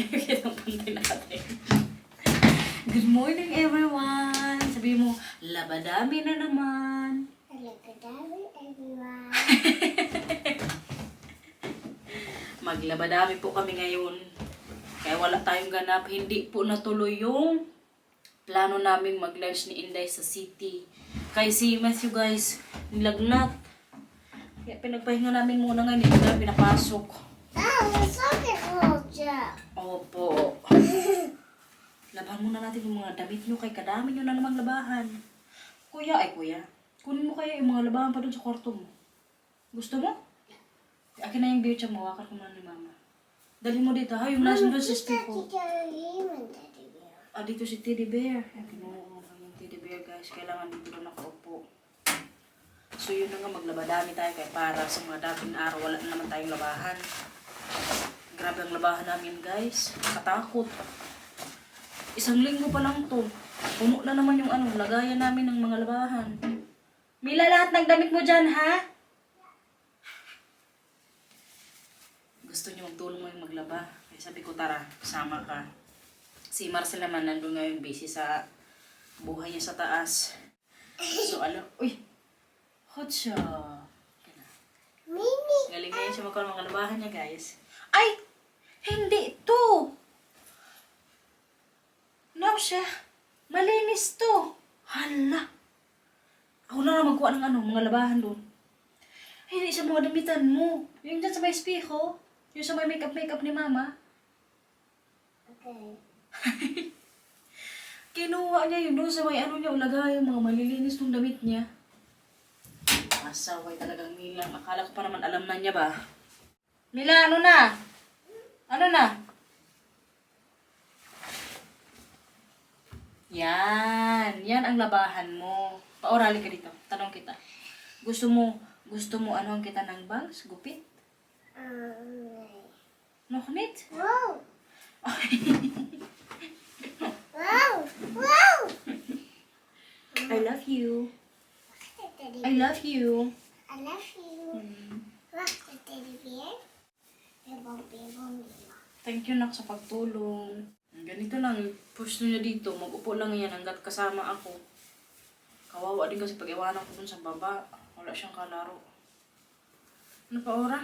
Kitang pantay natin. Good morning, everyone! Sabi mo, labadami na naman. Labadami, everyone. Maglabadami po kami ngayon. Kaya wala tayong ganap. Hindi po natuloy yung plano namin mag-lunch ni Inday sa city. Kay si Matthew guys, nilagnat. Kaya pinagpahinga namin muna ngayon. Hindi na pinapasok. Sakit mo dyan. Opo. Labahan muna natin yung mga damit nyo. Kay kadami nyo na namang labahan. Kuya, kunin mo kaya yung mga labahan pa dun sa kwarto mo. Gusto mo? Akin na yung beer mo. Wakar ko muna ni mama. Dali mo dito ha. Yung nasa doon sa stick ko. Dito si Teddy Bear. Kinuha ko yung Teddy Bear guys. Kailangan dito na nakaupo. So yun na nga, maglabadami tayo kaya para sa mga dating araw wala na naman tayong labahan. Grabe ang labahan namin guys. Katakot. Isang linggo pa lang to. Puno na naman yung lagayan namin ng mga labahan. Mila, lahat ng damit mo dyan ha? Gusto niyo magtulong mo yung maglaba. Kaya sabi ko tara, sama ka. Si Marcel naman nandun ngayon busy sa buhay niya sa taas. So uy! Hot siya. Mimi. Galing ngayon siya magkaroon ng mga labahan niya, guys. Ay! Hindi ito! No siya. Malinis to. Hala. Ako na magkuha ng mga labahan doon. Ay, hindi siya mga damitan mo. Yung dyan sa may espejo. Yung sa may makeup ni mama. Okay. Kinuha niya yun doon sa may niya. Ulagay yung mga malilinis ng damit niya. Asaway talagang Mila. Akala ko pa naman alam na niya ba? Mila, ano na? Ano na? Yan. Yan ang labahan mo. Paorali ka dito. Tanong kita. Gusto mo ang kita ng bangs? Gupit? Nuknit? Wow. Wow. Wow. I love you. I love you. I love you. Look, the teddy bear. Thank you nak sa pagtulong. Ganito lang, push niya dito. Mag-upo lang yan hanggat kasama ako. Kawawa din kasi pag iwanan ko dun sa baba. Wala siyang kalaro. Ano pa ora?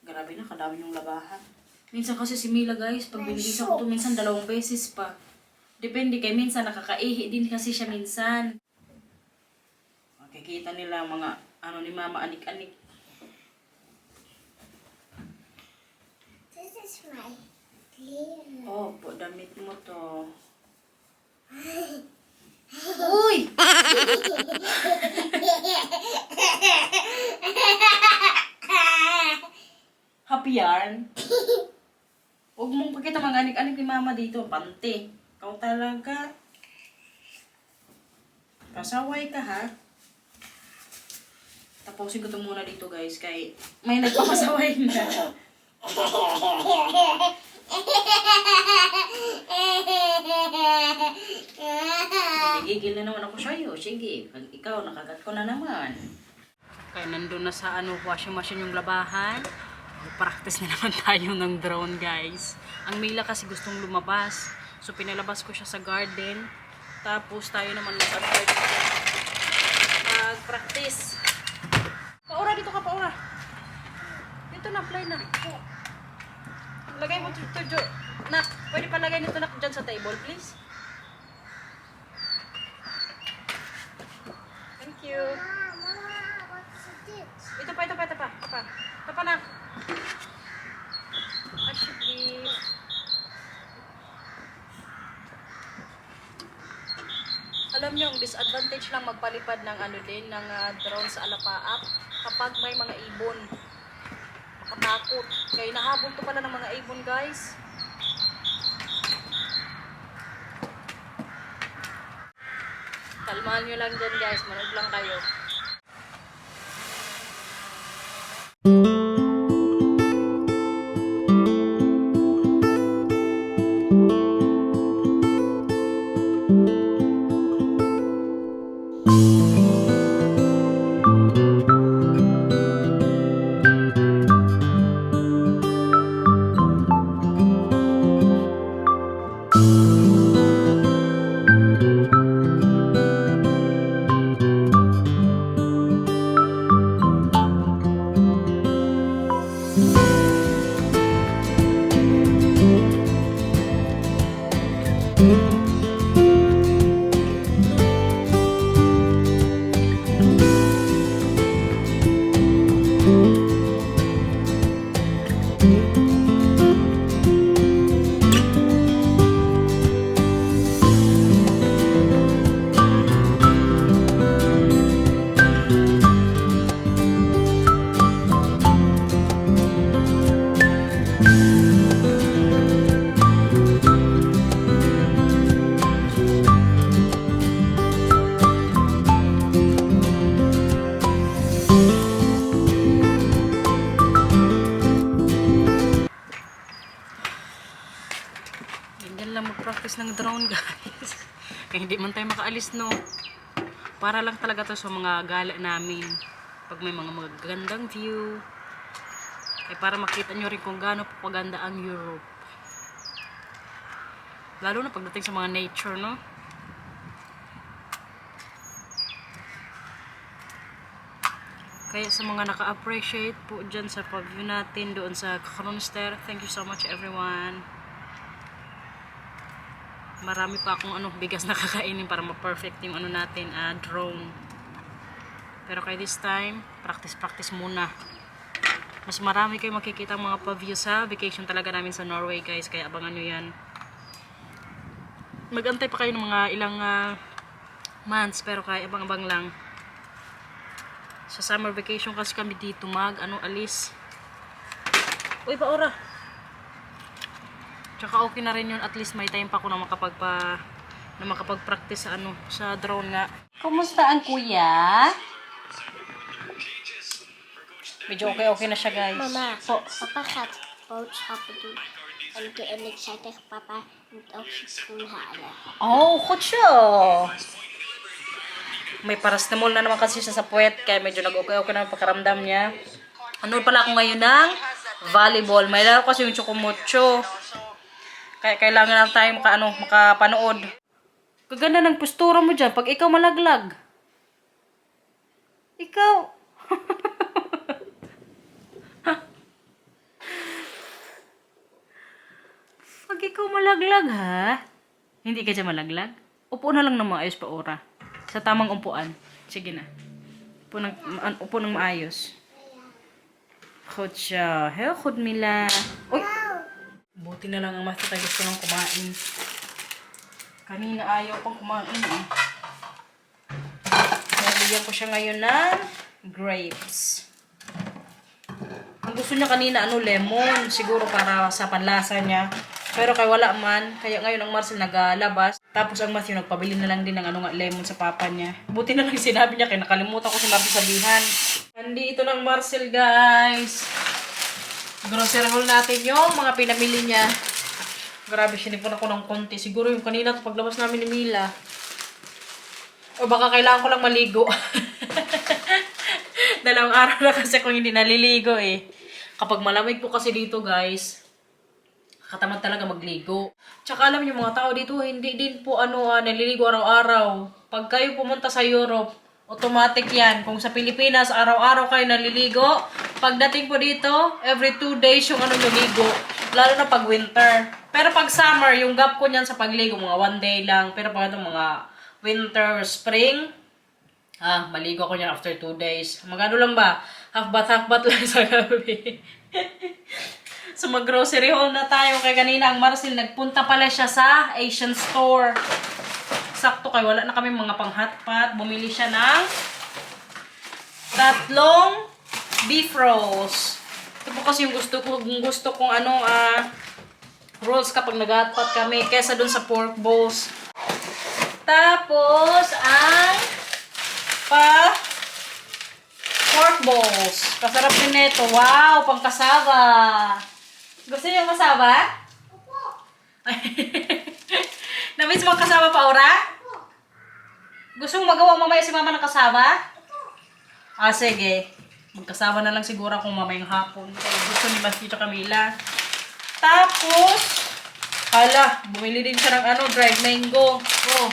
Grabe na, kadami yung labahan. Minsan kasi si Mila guys, pag binilisan ko ito, minsan 2 beses pa. Depende kay minsan, nakakaihi din kasi siya minsan. Makikita nila mga ni mama, anik-anik. This is my clear. Po, damit mo to. Uy! Happy yarn? Huwag mong pakita mga anik-anik ni mama dito. Pante. Ikaw talaga. Pasaway ka ha. Tapusin ko ito muna dito guys. Kay may nagpapasaway na. Gigil na naman ako sa'yo. Sige, pag ikaw, nakagat ko na naman. Kaya nandun na sa washing machine yung labahan. Practice na naman tayo ng drone guys. Ang Mila kasi gustong lumabas. So pinalabas ko siya sa garden. Tapos tayo naman mag-practice. Paura, dito ka paura. Dito na, play na. Lagay mo ito, nak. Pwede pa lagay nito nak dyan sa table, please. Thank you. Mama, what's this? Ito pa. Ito pa na. Actually, alam niyo, ang disadvantage lang magpalipad ng ng drone sa alapaap kapag may mga ibon. Makatakot. Kaya nahabol to pala ng mga ibon, guys. Kalmahan nyo lang dyan, guys. Manood lang kayo. Practice ng drone, guys. Kaya hindi man tayo makaalis, no. Para lang talaga to sa mga gala namin. Pag may mga magagandang view. Ay para makita nyo rin kung gaano po paganda ang Europe. Lalo na pagdating sa mga nature, no. Kaya sa mga naka-appreciate po dyan sa pag-view natin doon sa Kronster, thank you so much everyone. Marami pa akong bigas na kakainin para ma-perfect yung natin, drone. Pero kay this time, practice muna. Mas marami kayo makikita mga pa-view sa vacation talaga namin sa Norway, guys. Kaya abangan nyo yan. Mag-antay pa kayo ng mga ilang months, pero kaya abang-abang lang. Sa summer vacation kasi kami dito alis. Uy, paora. Tsaka okay na rin yun, at least may time pa ako na makapag-practice sa sa drone nga. Kumusta ang kuya? Medyo okay na siya, guys. Mama, Papa gaat boodschappen doen. En ik zei tegen papa, je moet ook je schoen halen. Oh, goed zo. May paracetamol na naman kasi siya sa puwet, kaya medyo nag-okay na ang pakaramdam niya. Ano pala ako ngayon ng volleyball. May laro kasi yung chocomucho. Kaya kailangan na tayo makapanood. Kaganda ng postura mo dyan pag ikaw malaglag. Ikaw. Pag ikaw malaglag, ha? Hindi ka dyan malaglag? Upo na lang ng maayos pa, Ora. Sa tamang umpuan. Sige na. Upo ng maayos. Goed siya. Heel goed, Mila. Uy! Buti na lang ang mas tayo gusto nang kumain. Kanina ayaw pang kumain, eh. Nabigyan ko siya ngayon ng grapes. Ang gusto niya kanina, lemon. Siguro para sa panlasa niya. Pero kaya wala man. Kaya ngayon ang Marcel nagalabas. Tapos ang Matthew nagpabili na lang din ng lemon sa papa niya. Buti na lang sinabi niya. Kaya nakalimutan ko si Marcel sabihan. Nandito ng Marcel, guys. Grocery haul natin yung mga pinamili niya. Grabe, sinipon ako ng konti. Siguro yung kanina to paglabas namin ni Mila. O baka kailangan ko lang maligo. Dalawang araw na kasi kung hindi naliligo, eh. Kapag malamig po kasi dito, guys, katamad talaga magligo. Tsaka alam niyo mga tao dito, hindi din po naliligo araw-araw. Pag kayo pumunta sa Europe, automatic yan. Kung sa Pilipinas, araw-araw kayo naliligo. Pagdating po dito, every 2 days yung naligo. Lalo na pag winter. Pero pag summer, yung gap ko niyan sa pagligo, mga 1 day lang. Pero pag itong mga winter, spring, maligo ko niyan after 2 days. Magano lang ba? Half bath lang sa gabi. So mag-grocery haul na tayo. Kaya kanina ang Marcel nagpunta pala siya sa Asian store. Sakto kay wala na kami mga pang hotpot. Bumili siya ng 3 beef rolls. Ito po kasi yung gusto kong rolls kapag nag-hotpot kami kesa dun sa pork balls. Tapos ang pork balls. Kasarap din nito. Wow, pang kasaba. Gusto niyo yung kasaba? Opo. Namiss mo ang kasaba pa, Ora? Opo. Gusto mo magawa mamaya si mama ng kasaba? Opo. Sige. Magkasama na lang siguro kung mamayang hapon. Kaya gusto ni Masito Camila. Tapos, bumili din siya ng dried mango. Oh.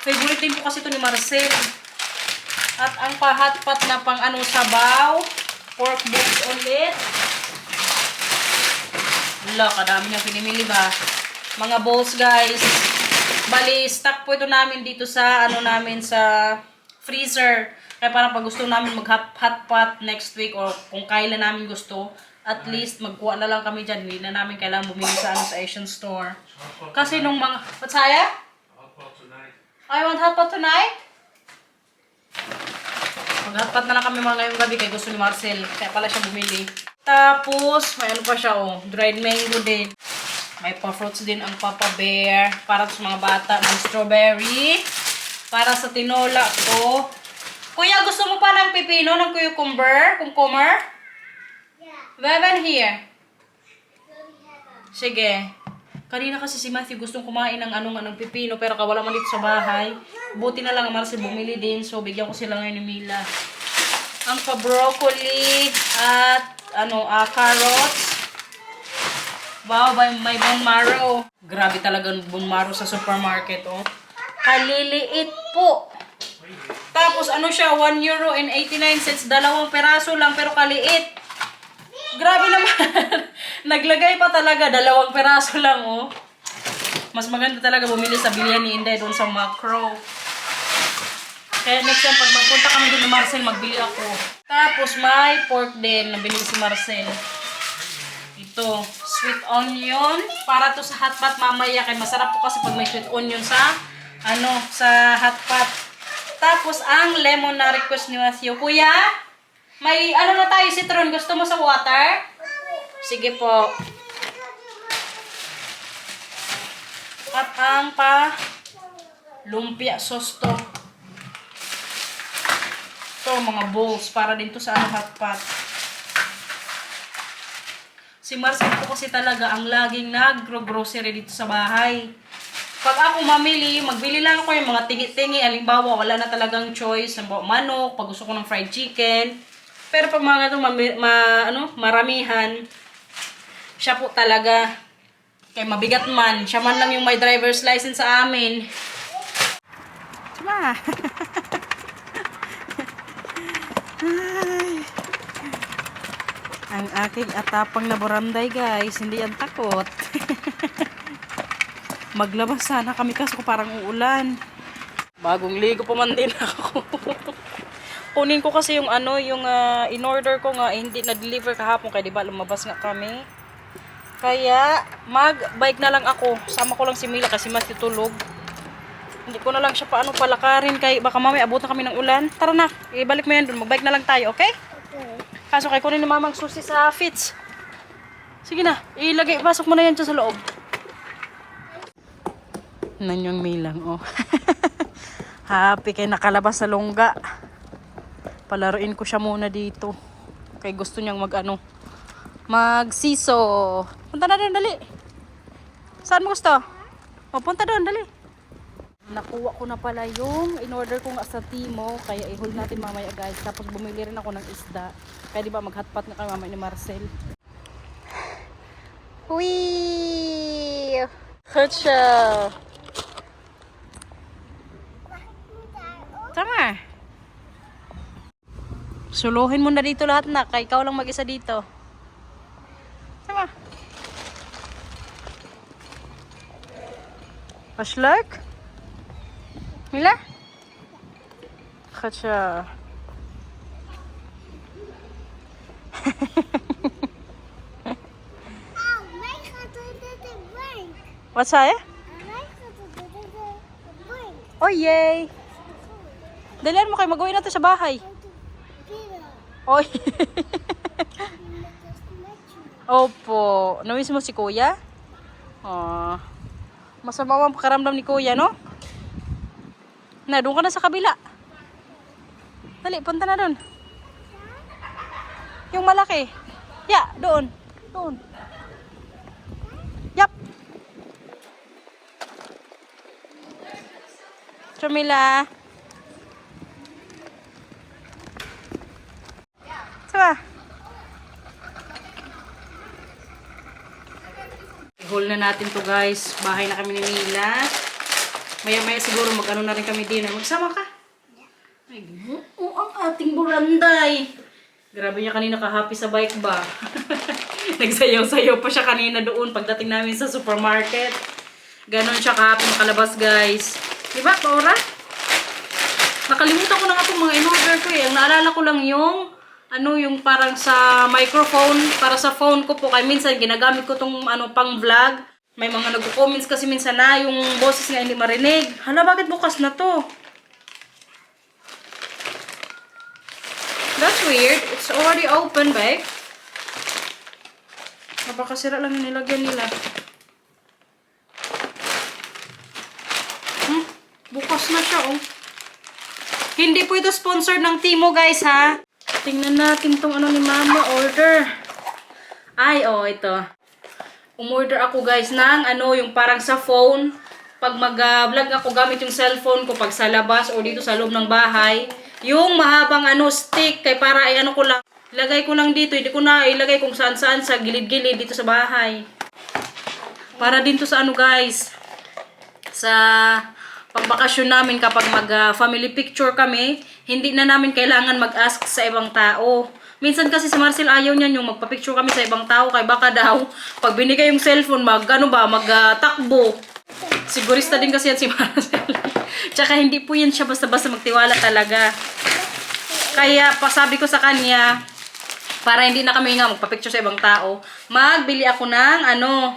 Favorite din po kasi ito ni Marcel. At ang pa-hotpot na pang sabaw. Pork balls ulit. Wala, kadami niyang pinimili ba? Mga balls, guys. Bali, stock po ito namin dito sa namin sa freezer. Kaya parang pag gusto namin mag-hotpot next week or kung kailan namin gusto, at least magkuha na lang kami dyan. Hindi na namin kailangan bumili sa Asian store. Kasi nung mga... What's Saya? Hotpot tonight. I want hotpot tonight? Mag-hotpot na lang kami mga ngayong gabi kaya gusto ni Marcel. Kaya pala siya bumili. Tapos, may pa siya, dried mango din. May pa-fruits din ang Papa Bear. Para sa mga bata, may strawberry. Para sa tinola ko. Kuya, gusto mo pa ng pipino, ng cucumber? Yeah. Bevan here. Sige. Kanina kasi si Matthew gustong kumain ng ng pipino pero kawala man dito sa bahay. Buti na lang ang Marcel bumili din so bigyan ko sila ngayon ni Mila. Ang pa-broccoli at carrots. Wow, may bone marrow. Grabe talaga ang bone marrow sa supermarket, oh. Kaliliit po. Tapos siya, €1.89, dalawang peraso lang pero kaliit. Grabe naman. Naglagay pa talaga, dalawang peraso lang, oh. Mas maganda talaga bumili sa bilihan ni Inday doon sa Macro. Kaya next time, pag magpunta kami doon ni Marcel, magbili ako. Tapos may pork din na binili si Marcel. Ito, sweet onion. Para to sa hot pot mamaya. Kaya masarap po kasi pag may sweet onion sa hot pot. Tapos ang lemon na request ni Matthew. Kuya? May na tayo, citron. Gusto mo sa water? Sige po. At ang lumpia sauce to. Ito, mga bowls. Para din to sa hot pot. Si Marcel po kasi talaga ang laging nag-grocery dito sa bahay. Pag ako magbili lang ako yung mga tingi-tingi. Halimbawa, wala na talagang choice. Halimbawa, manok, pag gusto ko ng fried chicken. Pero pag mga maramihan, siya po talaga. Kaya mabigat man. Siya man lang yung may driver's license sa amin. Tama. Ang aking atapang na buranday, guys. Hindi yan takot. Maglabas sana kami kaso parang uulan. Bagong ligo pa man din ako. Kunin ko kasi yung in-order ko nga hindi na-deliver kahapon kaya diba lumabas nga kami. Kaya mag-bike na lang ako. Sama ko lang si Mila kasi mas tutulog. Hindi ko na lang siya palakarin kaya baka mamaya abutan kami ng ulan. Tara na, ibalik mo yan dun. Mag-bike na lang tayo, okay? Okay. Kaso kay kunin ni mamang susi sa Fitz. Sige na, pasok mo na yan dyan sa loob. Nanyang Milang, oh. Happy kay nakalabas sa longga. Palaruin ko siya muna dito. Kay gusto niyang magsiso. Punta na doon, dali. Saan mo gusto? O, punta doon, dali. Nakuha ko na pala yung in-order ko nga sa Timo. Kaya i-hold natin mamaya, guys. Tapos bumili rin ako ng isda. Kaya diba mag-hotpot na kay mamaya ni Marcel. Wee! Kutsa! Tama. Suluhin mo na dito lahat na. Kaya ikaw lang mag-isa dito. Tama. Paslark? Mila? Kutsa. What's that? Oh, yay! Dalihan mo kayo, mag-uwi natin sa bahay. Oy. Opo. Namiss mo si Kuya? Masama ang pakaramdam ni Kuya, no? Na, doon ka na sa kabila. Dali, punta na doon. Yung malaki. Doon. Doon. Yap. Camila. Saba. I-haul na natin to, guys. Bahay na kami ni Mila. Maya-maya siguro na rin kami din. Magsama ka? Ay, ang ating buranday. Grabe niya kanina ka-happy sa bike ba? Nagsayaw-sayaw pa siya kanina doon pagdating namin sa supermarket. Ganon siya ka-happy makalabas, guys. Diba, Paura? Nakalimutan ko na nga itong mga in-order ko eh. Ang naalala ko lang yung yung parang sa microphone, para sa phone ko po. Kaya minsan ginagamit ko itong pang vlog. May mga nagko-comments kasi minsan na yung boses nga hindi marinig. Hala, bakit bukas na to? That's weird. It's already open, babe. Napakasira lang yung nilagyan nila. Bukas na siya, oh. Hindi po ito sponsored ng Timo, guys, ha? Tingnan natin tong ni Mama order. Ay, ito. umorder ako guys ng ano, yung parang sa phone. Pag mag-vlog ako gamit yung cellphone ko pag sa labas o dito sa loob ng bahay. Yung mahabang ano, stick, kay para ay ano ko lang. Ilagay ko lang dito, hindi ko na ilagay kung saan-saan sa gilid-gilid dito sa bahay. Para din to sa ano guys, sa pagbakasyon namin kapag mag-family picture kami, hindi na namin kailangan mag-ask sa ibang tao. Minsan kasi si Marcel ayaw niyan yung magpa-picture kami sa ibang tao kay baka daw pag binigay yung cellphone magtakbo. Sigurista din kasi yan si Marcel. Tsaka hindi po yan siya basta-basta magtiwala talaga. Kaya pasabi ko sa kanya, para hindi na kami nga magpa-picture sa ibang tao, magbili ako ng ano,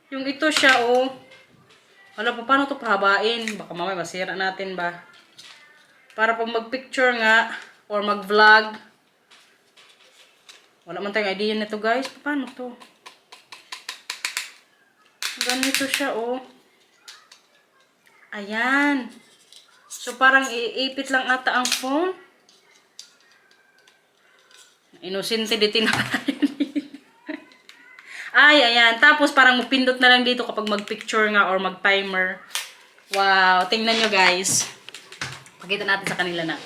yung ito siya oh. Wala pa, paano ito pahabain? Baka mamaya masira natin ba? Para pag mag-picture nga, or mag-vlog. Wala man tayong idea nito guys. Paano to? Ganito siya oh. Ayan. So parang iipit lang ata ang phone. Inosente di tinakain. Ay, ayan. Tapos parang mapindot na lang dito kapag mag-picture nga or mag-timer. Wow. Tingnan nyo guys. Pakita natin sa kanila na.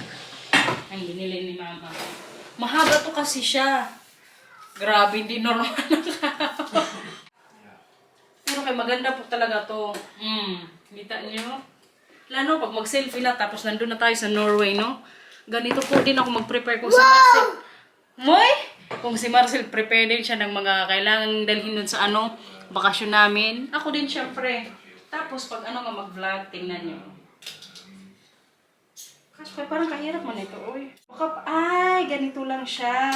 Ay, binili ni mama. Mahaba to kasi siya. Grabe, hindi normal. Pero kay maganda po talaga to. Kita nyo? Lalo pag mag-selfie na tapos nandun na tayo sa Norway, no? Ganito po din ako mag-prepare kung sa Marcel. Moy! Kung si Marcel prepare din siya ng mga kailangan dalhin dun sa ano, bakasyon namin. Ako din syempre. Tapos pag ano nga mag-vlog, tingnan nyo. Kasi parang kahirap man ito, oy. Ay, ganito lang siya.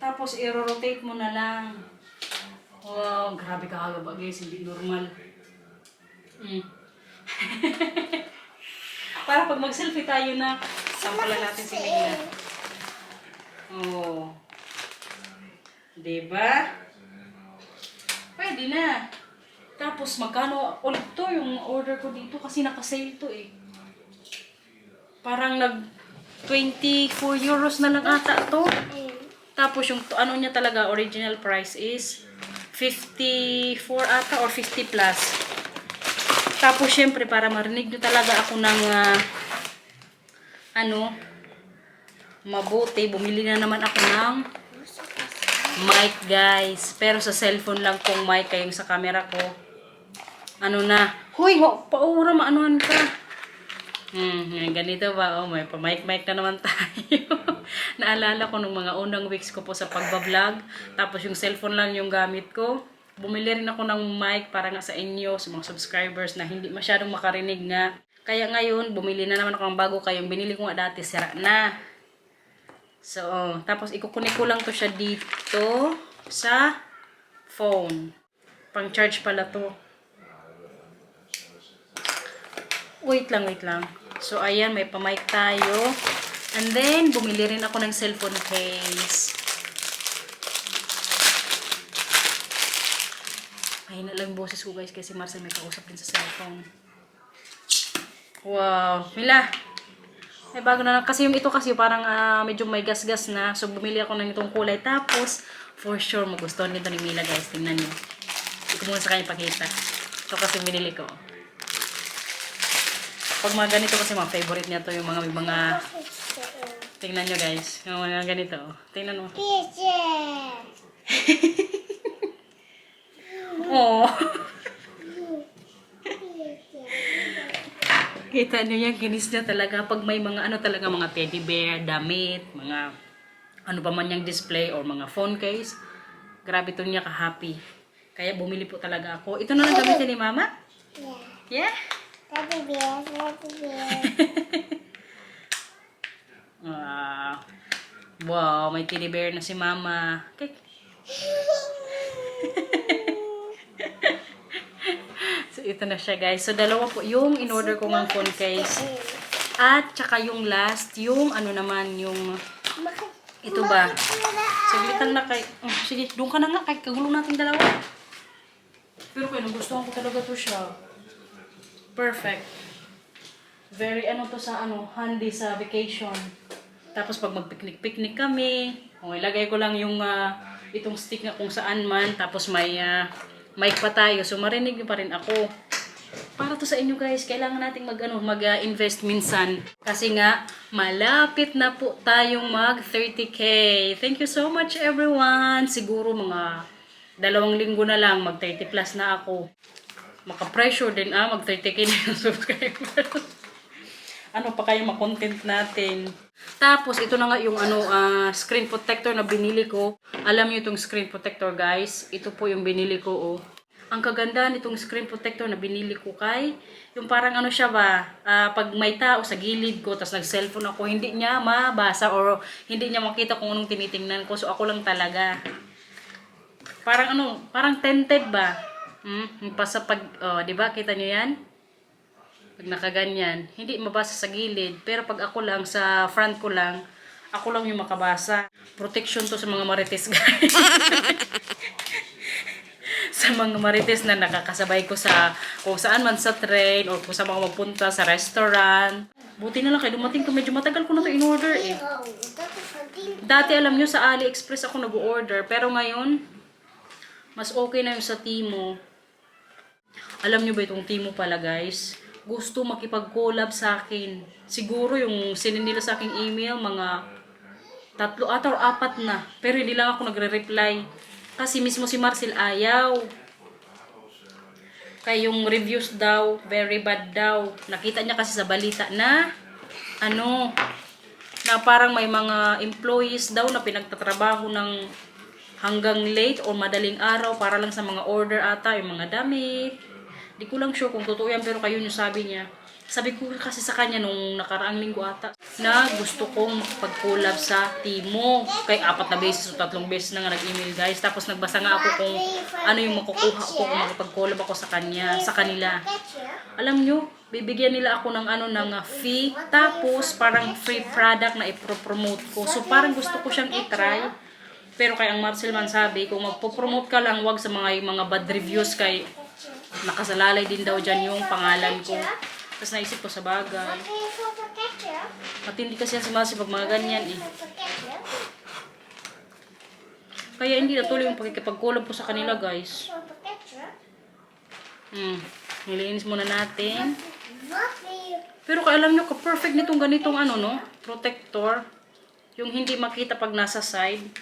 Tapos i-rotate mo na lang. Wow, grabe kakagaba guys, hindi normal. Para pag mag-selfie tayo na, sampalan natin si Leila. Oh. Diba? Pwede na. Tapos magkano ulit to yung order ko dito kasi naka-sale to eh. Parang nag 24 euros na lang ata to. Tapos yung ano niya talaga original price is 54 ata or 50 plus. Tapos syempre para marinig nyo talaga ako ng ano mabuti, bumili na naman ako ng mic guys. Pero sa cellphone lang kung mic kayong sa camera ko. Ano na. Huy, paura maanuhan ka. Ganito ba? Oh, may pa-mic na naman tayo. Naalala ko nung mga unang weeks ko po sa pagbablog. Tapos yung cellphone lang yung gamit ko. Bumili rin ako ng mic para nga sa inyo, sa mga subscribers na hindi masyadong makarinig nga. Kaya ngayon, bumili na naman ako ng bago kayong binili ko nga dati, sira na. So, tapos ikukunik ko lang to siya dito sa phone. Pang charge pala to. Wait lang. So, ayan, may pa-mic tayo. And then, bumili rin ako ng cellphone case. Ayun na lang boses ko guys kasi Marcel may kausap din sa cellphone. Wow. Mila. May bago na lang. Kasi yung ito kasi parang medyo may gas-gas na. So, bumili ako ng itong kulay. Tapos, for sure, magustuhan nito ni Mila guys. Tingnan nyo. Hindi ko muna sa kanya pakita. So, kasi binili ko. Pag mga ganito kasi mga favorite niya to yung mga tingnan nyo guys. Yung mga ganito. Tingnan mo. Oh. Kita nyo yan, ginis niya talaga. Pag may mga ano talaga, mga teddy bear, damit, mga ano pa man yung display or mga phone case. Grabe to niya ka-happy. Kaya bumili po talaga ako. Ito na lang gamitin ni Mama? Yeah? Teddy bear. Wow, may teddy bear na si Mama. Okay. So, ito na siya guys. So, dalawa po yung in-order ko ng phone case. At, tsaka yung last, yung ano naman, yung ito ba? Saglit lang na kay... sige, doon ka na nga kay kagulong natin dalawa. Pero kaya nagustuhan ko talaga to siya. Perfect. Very ano to sa ano, handy sa vacation. Tapos pag mag-picnic kami, ilagay ko lang yung itong stick nga kung saan man. Tapos may mic pa tayo. So marinig niyo pa rin ako. Para to sa inyo guys, kailangan nating mag-invest minsan. Kasi nga, malapit na po tayong mag 30k. Thank you so much everyone. Siguro mga 2 linggo na lang, mag 30 plus na ako. Maka-pressure din mag 30k na yung subscribers. Ano pa kayang makontent natin? Tapos, ito na nga yung screen protector na binili ko. Alam niyo itong screen protector guys. Ito po yung binili ko oh. Ang kaganda nitong screen protector na binili ko kay, yung parang ano siya ba, pag may tao sa gilid ko, tapos nag-cellphone ako, hindi niya mabasa or hindi niya makita kung anong tinitingnan ko. So ako lang talaga. Parang parang tinted ba? Pasa pag, di ba, kita niyo yan? Pag nakaganyan, hindi mabasa sa gilid. Pero pag ako lang, sa front ko lang, ako lang yung makabasa. Protection to sa mga marites guys. Sa mga marites na nakakasabay ko sa kung saan man sa train or kung saan mga magpunta sa restaurant. Buti na lang kayo dumating ko. Medyo matagal ko na to in-order eh. Dati alam nyo sa AliExpress ako nag-order. Pero ngayon, mas okay na yung sa Timo. Alam nyo ba itong Timo pala guys? Gusto makipag-collab sa akin. Siguro yung sinin nila sa aking email, mga 3 or 4 na. Pero hindi lang ako nagre-reply. Kasi mismo si Marcel ayaw. Kaya yung reviews daw, very bad daw. Nakita niya kasi sa balita na, na parang may mga employees daw na pinagtatrabaho ng hanggang late o madaling araw para lang sa mga order ata, yung mga damit. Di ko lang sure kung totoo yan, pero kayo yung sabi niya. Sabi ko kasi sa kanya nung nakaraang linggo ata na gusto kong makapag-collab sa Timo. Kay 4 na beses o 3 beses na nga nag-email guys. Tapos nagbasa nga ako kung ano yung makukuha ko kung makapag-collab ako sa kanila. Alam nyo, bibigyan nila ako ng ng fee. Tapos parang free product na ipropromote ko. So parang gusto ko siyang i-try. Pero kay ang Marcel man sabi, kung magpo-promote ka lang, wag sa mga bad reviews kay nakasalalay din daw dyan yung pangalan ko. Tapos naisip ko sa bagay. Matindi kasi yan si Marcy pag mga ganyan eh. Kaya hindi natuloy yung pagkikipag-collab ko sa kanila guys. Nilinis muna natin. Pero kaya alam nyo, ka-perfect nitong ganitong protector. Yung hindi makita pag nasa side.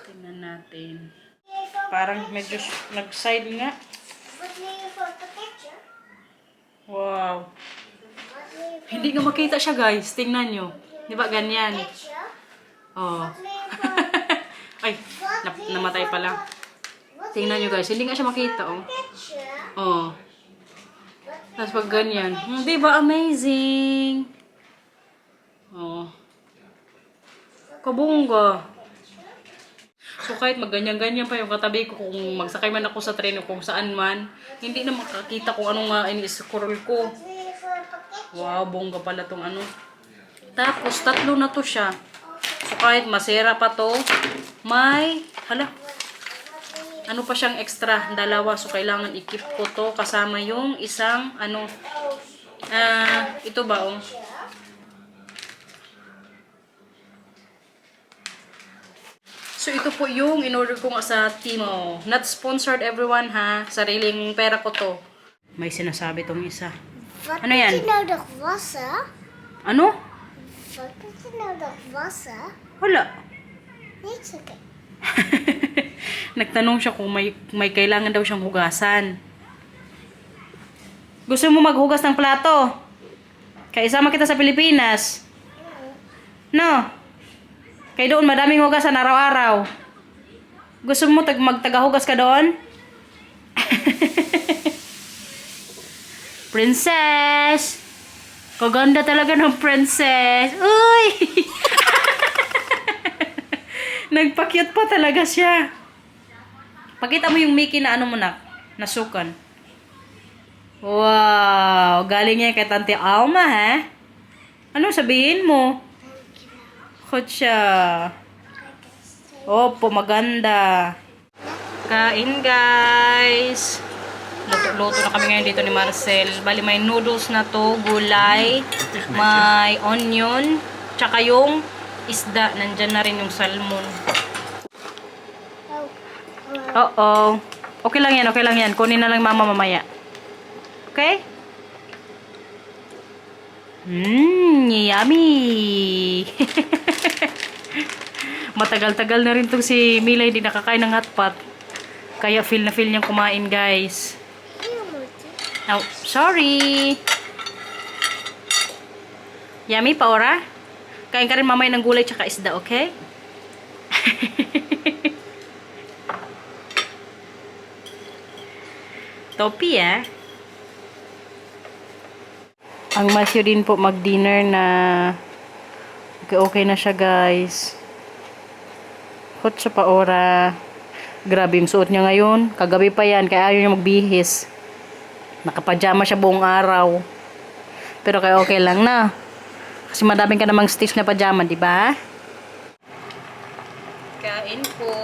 Tingnan natin. Parang medyo nag-side nga. Wow. Hindi nga makita siya guys. Tingnan nyo. Di ba ganyan? Oh. Ay, namatay pala. Tingnan nyo guys. Hindi nga siya makita oh. Oh. Tapos pag ganyan. Di ba amazing? Oh. Kabungga. So kahit magganyan-ganyan pa yung katabi ko kung magsakay man ako sa train o kung saan man, hindi na makakita kung ano nga ini-scroll ko. Wow, bongga pala tong Tapos 3 na to siya. So kahit masira pa to, may ano pa siyang extra, 2. So kailangan i-keep ko to kasama yung isang ito ba oh. So, ito po yung in-order ko nga sa Timo. Not sponsored everyone ha. Sariling pera ko to. May sinasabi tong isa. Ano yan? Ano? Wala. It's okay. Nagtanong siya kung may kailangan daw siyang hugasan. Gusto mo maghugas ng plato? Kaya isama kita sa Pilipinas. No? Kaya doon, madaming hugasan araw-araw. Gusto mo magtagahugas ka doon? Princess! Kaganda talaga ng princess. Uy! Nagpa-cute pa talaga siya. Pakita mo yung Mickey na nasukan. Wow! Galing niya kay Tante Alma, ha? Ano sabihin mo? Siya. Opo, maganda. Kain, guys. Luto na kami ngayon dito ni Marcel. Bali, may noodles na to, gulay, may onion, tsaka yung isda. Nandyan na rin yung salmon. Oo. Okay lang yan, okay lang yan. Kunin na lang mama mamaya. Okay? Yummy! Matagal-tagal na rin tong si Mila hindi nakakain ng hotpot. Kaya feel na feel niyang kumain, guys. Oh, sorry! Yummy, Paora? Kain ka rin mamaya ng gulay tsaka isda, okay? Topi, ah. Ang Matthew din po mag-dinner na okay na siya, guys. Hot sa Paora. Grabe yung suot niya ngayon. Kagabi pa yan, kaya ayaw niya magbihis. Nakapajama siya buong araw. Pero kaya okay lang na. Kasi madaming ka namang stitch na pajama, di ba? Kain po.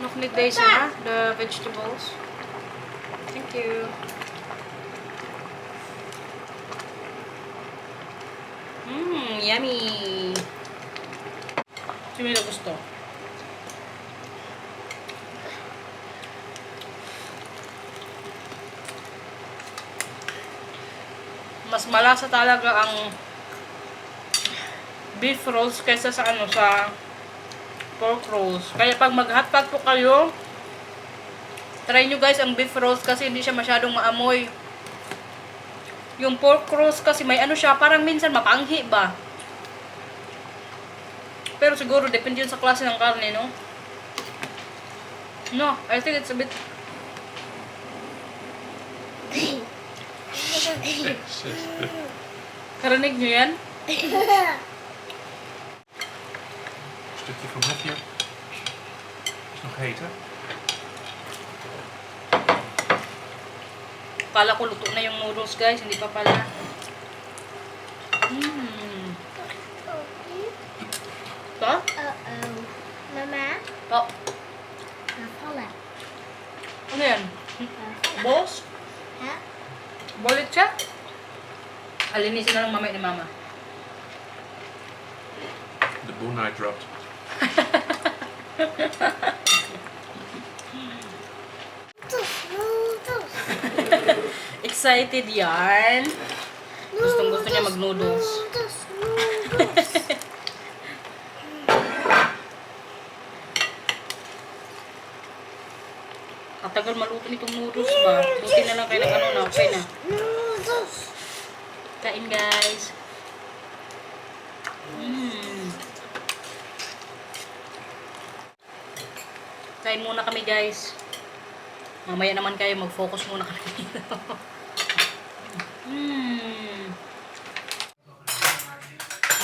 Nuknik days ha? The vegetables. Thank you. Yummy. Sino yung gusto? Mas malasa talaga ang beef rolls kaysa sa sa pork rolls. Kaya pag mag-hotpot po kayo, try nyo guys ang beef rolls kasi hindi siya masyadong maamoy. Yung pork rolls kasi may siya, parang minsan mapanghi ba? Pero siguro depende yun sa klase ng karne, no? No, I think it's a bit... Karinig nyo yan? Stukje van Matthew. Is nog heet, hè? Kala ko luto na yung noodles, guys. Hindi pa pala. Ito? Uh-oh. Mama? Oh. Napala. Ano yan? Balls? Ha? Bolit siya? Alinisin na lang mamaya ni mama. De boel dropped. Excited yarn. Gustong gusto niya mag-noodles. Katagal maluto nitong noodles ba? Buti na lang kayo na okay na. Kain guys. Kain muna kami guys. Mamaya naman kayo mag-focus muna kami dito.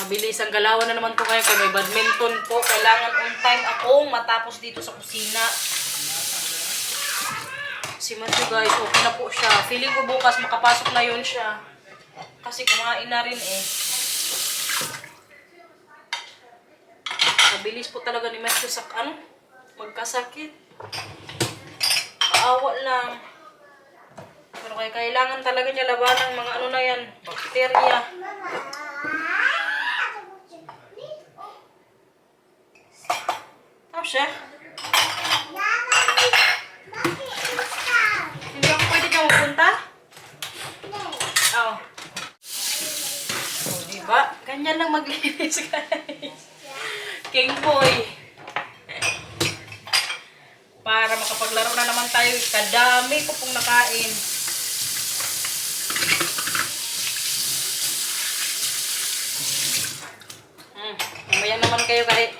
Mabilis ang galawan na naman po kayo. Kaya may badminton po. Kailangan on time akong matapos dito sa kusina. Si Matthew guys, okay na po siya. Feeling ko bukas makapasok na yun siya. Kasi kumain na rin eh. Mabilis po talaga ni Matthew sa magkasakit. Paawa lang. Pero kailangan talaga niya labanan mga na yan, bakterya. Tapos siya. Hindi ako pwede ka magpunta? Oo. Diba? Ganyan lang maglinis guys. King boy. Para makapaglaro na naman tayo. Kadami ko pong nakain. Mamaya naman kayo kahit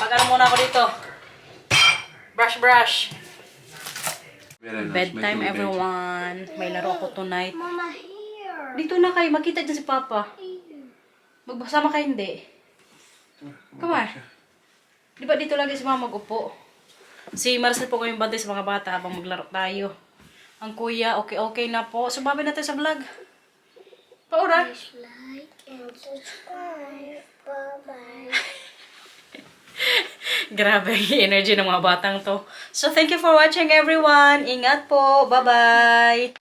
mag-ano muna ako dito. Brush. Bedtime everyone. May laro ako tonight. Mama, here. Dito na kayo. Magkita dyan si Papa. Magbasama kayo hindi. Come on. Di ba dito lagi si Mama mag-upo? Si Marcel po kayong bantay sa mga bata habang maglaro tayo. Ang kuya, okay na po. Sumabay natin sa vlog. Paura. Please like and subscribe. Bye-bye. Grabe yung energy ng mga batang to. So, thank you for watching everyone. Ingat po. Bye-bye.